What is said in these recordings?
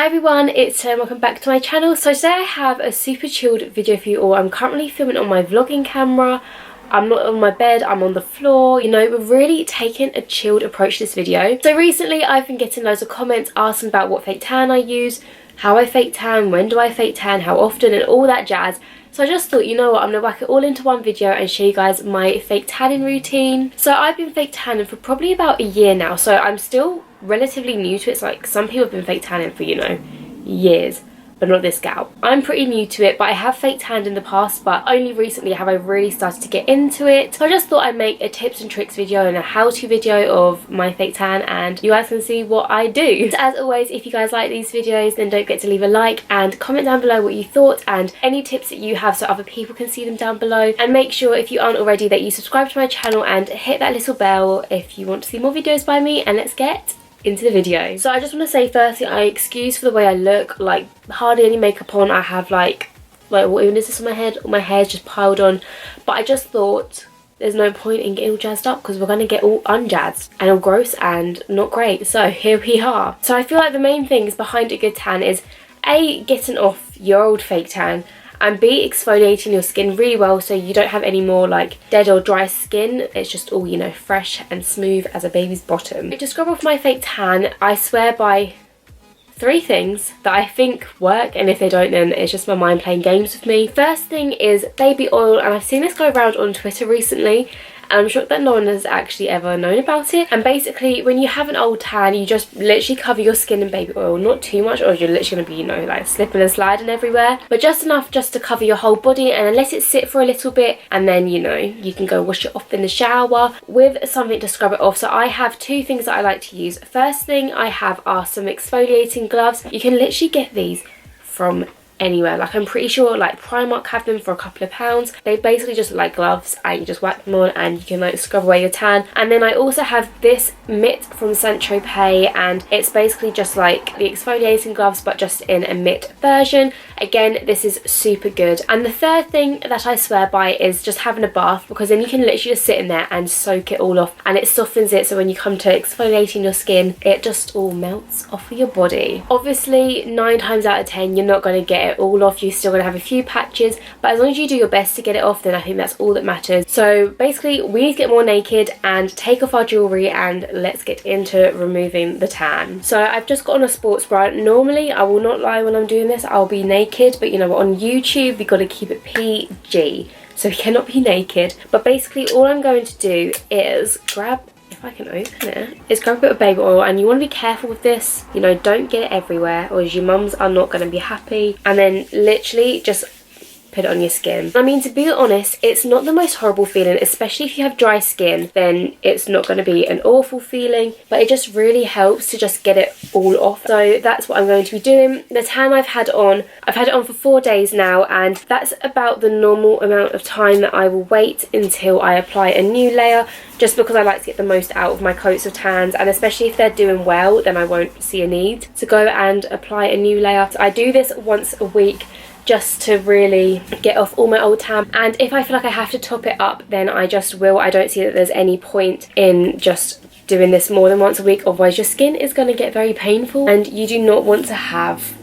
Hi everyone, it's Tim. Welcome back to my channel. So today I have a super chilled video for you all. I'm currently filming on my vlogging camera. I'm not on my bed, I'm on the floor. You know, we're really taking a chilled approach to this video. So recently I've been getting loads of comments asking about what fake tan I use, how I fake tan, when do I fake tan, how often, and all that jazz. So I just thought, you know what, I'm going to whack it all into one video and show you guys my fake tanning routine. So I've been fake tanning for probably about a year now, so I'm still relatively new to it. It's like some people have been fake tanning for, you know, years, but not this gal. I'm pretty new to it, but I have fake tanned in the past, but only recently have I really started to get into it. So I just thought I'd make a tips and tricks video and a how-to video of my fake tan, and you guys can see what I do. So as always, if you guys like these videos, then don't forget to leave a like and comment down below what you thought and any tips that you have so other people can see them down below. And make sure, if you aren't already, that you subscribe to my channel and hit that little bell if you want to see more videos by me. And let's get into the video. So I just want to say firstly, I excuse for the way I look, like hardly any makeup on. I have like what even is this on my head? All my hair's just piled on, but I just thought there's no point in getting all jazzed up because we're going to get all unjazzed and all gross and not great. So here we are. So I feel like the main things behind a good tan is A, getting off your old fake tan, and B, exfoliating your skin really well so you don't have any more like dead or dry skin. It's just all, you know, fresh and smooth as a baby's bottom. To scrub off my fake tan, I swear by 3 things that I think work, and if they don't, then it's just my mind playing games with me. First thing is baby oil, and I've seen this go around on Twitter recently, and I'm shocked that no one has actually ever known about it. And basically, when you have an old tan, you just literally cover your skin in baby oil. Not too much, or you're literally going to be, you know, like slipping and sliding everywhere. But just enough just to cover your whole body, and let it sit for a little bit. And then, you know, you can go wash it off in the shower with something to scrub it off. So I have 2 things that I like to use. First thing I have are some exfoliating gloves. You can literally get these from anywhere. Like, I'm pretty sure like Primark have them for a couple of pounds. They basically just like gloves, and you just whack them on and you can like scrub away your tan. And then I also have this mitt from Saint-Tropez, and it's basically just like the exfoliating gloves but just in a mitt version. Again, this is super good. And the third thing that I swear by is just having a bath, because then you can literally just sit in there and soak it all off, and it softens it, so when you come to exfoliating your skin, it just all melts off of your body. Obviously 9 times out of 10 you're not going to get it all off. You're still going to have a few patches, but as long as you do your best to get it off, then I think that's all that matters. So basically we need to get more naked and take off our jewellery, and let's get into removing the tan. So I've just got on a sports bra. Normally, I will not lie, when I'm doing this I'll be naked, but you know what, on YouTube we got to keep it PG, so we cannot be naked. But basically all I'm going to do is grab, if I can open it, is grab a bit of baby oil, and you want to be careful with this, you know, don't get it everywhere or your mums are not going to be happy. And then literally just put it on your skin. I mean, to be honest, it's not the most horrible feeling, especially if you have dry skin, then it's not going to be an awful feeling, but it just really helps to just get it all off. So that's what I'm going to be doing. The tan I've had it on for 4 days now, and that's about the normal amount of time that I will wait until I apply a new layer, just because I like to get the most out of my coats of tans, and especially if they're doing well, then I won't see a need to go and apply a new layer. So I do this once a week, just to really get off all my old tan, and if I feel like I have to top it up, then I just will. I don't see that there's any point in just doing this more than once a week, otherwise your skin is going to get very painful, and you do not want to have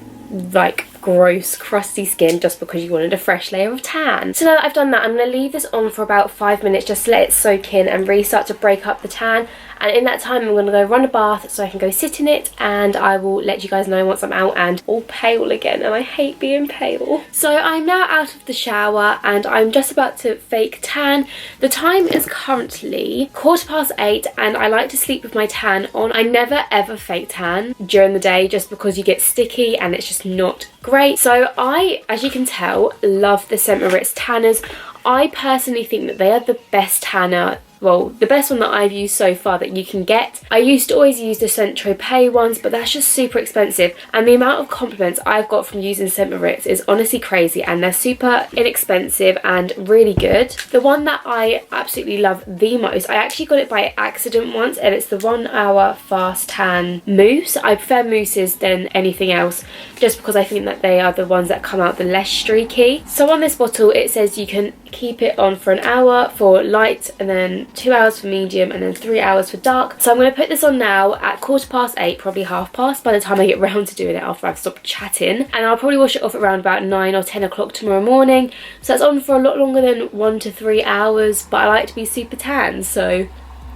like gross crusty skin just because you wanted a fresh layer of tan. So now that I've done that, I'm going to leave this on for about 5 minutes just to let it soak in and really start to break up the tan. And in that time I'm going to go run a bath so I can go sit in it, and I will let you guys know once I'm out and all pale again, and I hate being pale. So I'm now out of the shower and I'm just about to fake tan. The time is currently 8:15, and I like to sleep with my tan on. I never ever fake tan during the day just because you get sticky and it's just not great. So I, as you can tell, love the St. Moritz tanners. I personally think that they are the best tanner, well, the best one that I've used so far that you can get. I used to always use the Saint-Tropez ones, but that's just super expensive, and the amount of compliments I've got from using St. Moritz is honestly crazy, and they're super inexpensive and really good. The one that I absolutely love the most, I actually got it by accident once, and it's the 1 Hour Fast Tan Mousse. I prefer mousses than anything else, just because I think that they are the ones that come out the less streaky. So on this bottle it says you can keep it on for an hour for light, and then 2 hours for medium, and then 3 hours for dark. So I'm going to put this on now at 8:15, probably 8:30 by the time I get round to doing it after I've stopped chatting. And I'll probably wash it off around about 9 or 10 o'clock tomorrow morning. So that's on for a lot longer than 1 to 3 hours, but I like to be super tan, so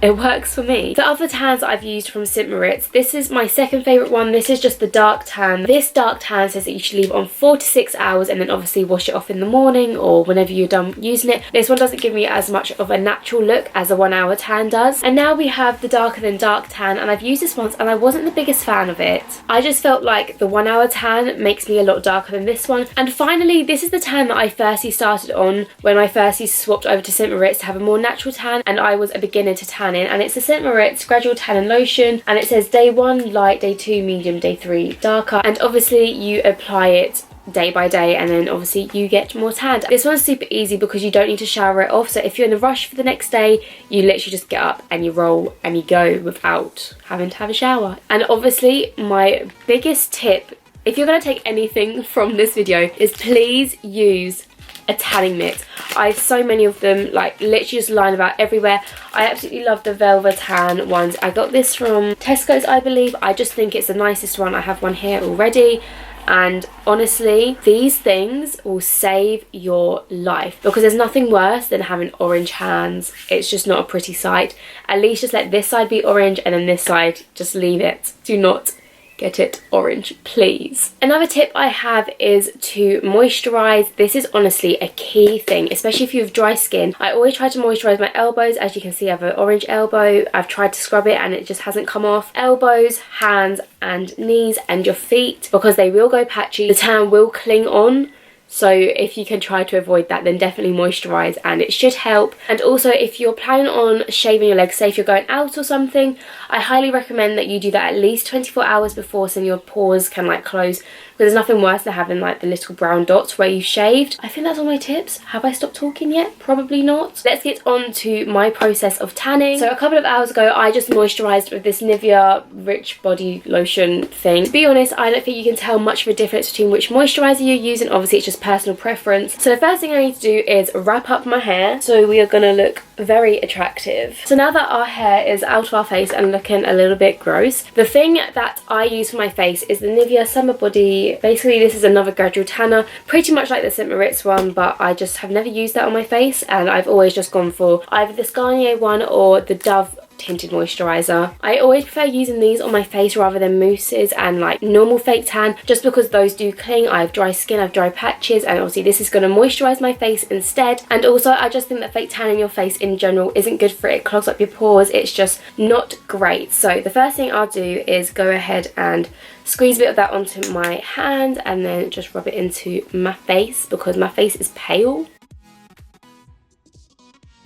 it works for me. The other tans I've used from St. Moritz, this is my second favourite one. This is just the dark tan. This dark tan says that you should leave it on 4 to 6 hours and then obviously wash it off in the morning or whenever you're done using it. This one doesn't give me as much of a natural look as a 1 hour tan does. And now we have the darker than dark tan, and I've used this once and I wasn't the biggest fan of it. I just felt like the 1 hour tan makes me a lot darker than this one. And finally, this is the tan that I firstly started on when I firstly swapped over to St. Moritz to have a more natural tan, and I was a beginner to tan in, and it's the St. Moritz Gradual Tannin Lotion, and it says day 1 light, day 2 medium, day 3 darker, and obviously you apply it day by day and then obviously you get more tanned. This one's super easy because you don't need to shower it off, so if you're in a rush for the next day, you literally just get up and you roll and you go without having to have a shower. And obviously my biggest tip, if you're going to take anything from this video, is please use a tanning mitt. I have so many of them, like literally just lying about everywhere. I absolutely love the Velvetan ones. I got this from Tesco's, I believe. I just think it's the nicest one. I have one here already, and honestly these things will save your life because there's nothing worse than having orange hands. It's just not a pretty sight. At least just let this side be orange and then this side just leave it. Do not get it orange, please. Another tip I have is to moisturize. This is honestly a key thing, especially if you have dry skin. I always try to moisturize my elbows. As you can see, I have an orange elbow. I've tried to scrub it and it just hasn't come off. Elbows, hands and knees and your feet, because they will go patchy. The tan will cling on. So if you can try to avoid that, then definitely moisturize and it should help. And also if you're planning on shaving your legs, say if you're going out or something, I highly recommend that you do that at least 24 hours before so your pores can like close, because there's nothing worse than having like the little brown dots where you've shaved. I think that's all my tips. Have I stopped talking yet? Probably not. Let's get on to my process of tanning. So a couple of hours ago I just moisturized with this Nivea Rich Body Lotion thing. To be honest, I don't think you can tell much of a difference between which moisturizer you're using. Obviously it's just personal preference. So the first thing I need to do is wrap up my hair so we are going to look very attractive. So now that our hair is out of our face and looking a little bit gross, the thing that I use for my face is the Nivea Summer Body. Basically this is another gradual tanner, pretty much like the St. Moritz one, but I just have never used that on my face and I've always just gone for either this Garnier one or the Dove tinted moisturizer. I always prefer using these on my face rather than mousses and like normal fake tan, just because those do cling. I have dry skin, I have dry patches, and obviously this is going to moisturize my face instead. And also I just think that fake tan in your face in general isn't good for it. It clogs up your pores. It's just not great. So the first thing I'll do is go ahead and squeeze a bit of that onto my hand and then just rub it into my face because my face is pale.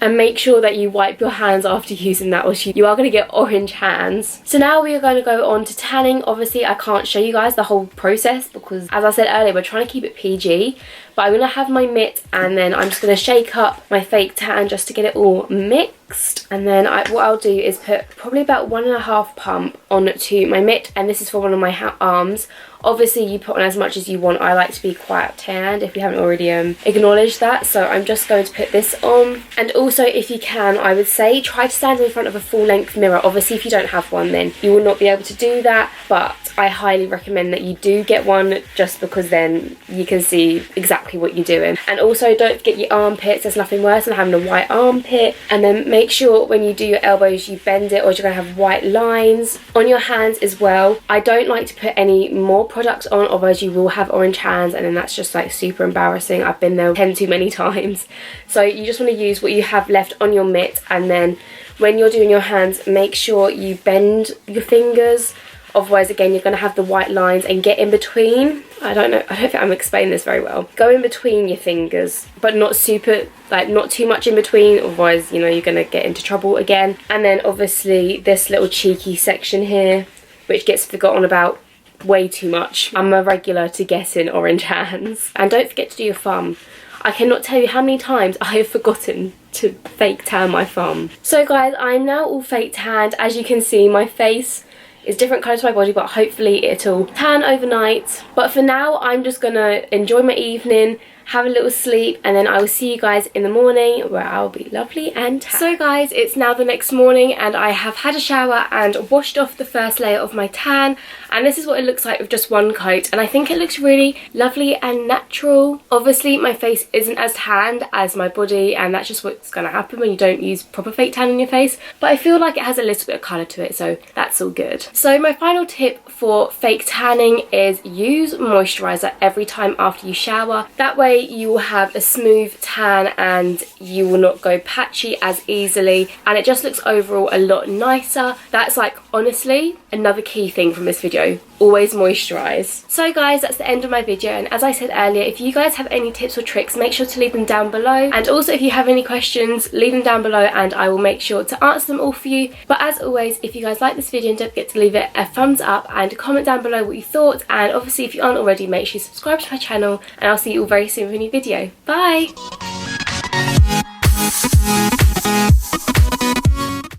And make sure that you wipe your hands after using that or you are going to get orange hands. So now we are going to go on to tanning. Obviously I can't show you guys the whole process because, as I said earlier, we're trying to keep it PG. But I'm going to have my mitt and then I'm just going to shake up my fake tan just to get it all mixed. And then what I'll do is put probably about 1.5 pump onto my mitt, and this is for one of my arms. Obviously you put on as much as you want. I like to be quite tanned if you haven't already acknowledged that. So I'm just going to put this on. And also if you can, I would say try to stand in front of a full length mirror. Obviously if you don't have one then you will not be able to do that, but I highly recommend that you do get one just because then you can see exactly what you're doing. And also don't forget your armpits. There's nothing worse than having a white armpit. And then make sure when you do your elbows you bend it or you're going to have white lines on your hands as well. I don't like to put any more products on, otherwise you will have orange hands and then that's just like super embarrassing. I've been there 10 too many times. So you just want to use what you have left on your mitt, and then when you're doing your hands make sure you bend your fingers, otherwise again you're going to have the white lines, and get in between. I don't think I'm explaining this very well. Go in between your fingers, but not super, like not too much in between, otherwise you know you're going to get into trouble again. And then obviously this little cheeky section here which gets forgotten about way too much. I'm a regular to getting orange hands. And don't forget to do your thumb. I cannot tell you how many times I have forgotten to fake tan my thumb. So guys, I'm now all fake tanned. As you can see, my face is different colour to my body, but hopefully it'll tan overnight. But for now, I'm just gonna enjoy my evening, have a little sleep, and then I will see you guys in the morning where I'll be lovely and tan. So guys, it's now the next morning and I have had a shower and washed off the first layer of my tan, and this is what it looks like with just one coat, and I think it looks really lovely and natural. Obviously my face isn't as tanned as my body, and that's just what's going to happen when you don't use proper fake tan on your face, but I feel like it has a little bit of colour to it, so that's all good. So my final tip for fake tanning is use moisturizer every time after you shower. That way you will have a smooth tan and you will not go patchy as easily, and it just looks overall a lot nicer. That's like honestly another key thing from this video. Always moisturize. So guys, that's the end of my video, and as I said earlier, if you guys have any tips or tricks, make sure to leave them down below, and also if you have any questions, leave them down below and I will make sure to answer them all for you. But as always, if you guys like this video, don't forget to leave it a thumbs up and comment down below what you thought, and obviously if you aren't already, make sure you subscribe to my channel, and I'll see you all very soon with a new video. Bye!